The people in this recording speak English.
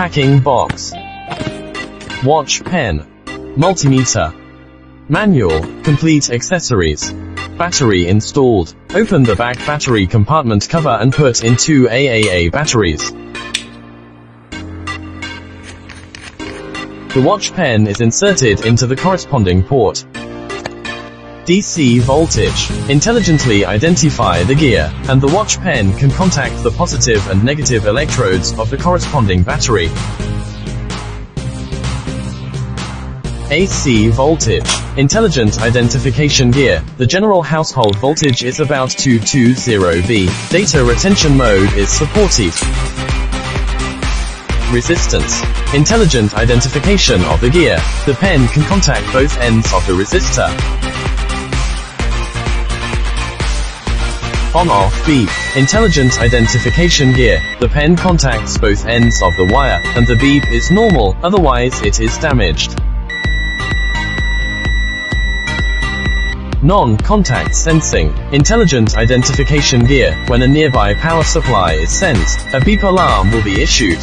Packing box. Watch pen. Multimeter. Manual, complete accessories. Battery installed. Open the back battery compartment cover and put in 2 AAA batteries. The watch pen is inserted into the corresponding port. DC voltage. Intelligently identify the gear, and the watch pen can contact the positive and negative electrodes of the corresponding battery. AC voltage. Intelligent identification gear. The general household voltage is about 220V. Data retention mode is supported. Resistance. Intelligent identification of the gear. The pen can contact both ends of the resistor. On-off beep. Intelligent identification gear. The pen contacts both ends of the wire, and the beep is normal, otherwise it is damaged. Non-contact sensing. Intelligent identification gear. When a nearby power supply is sensed, a beep alarm will be issued.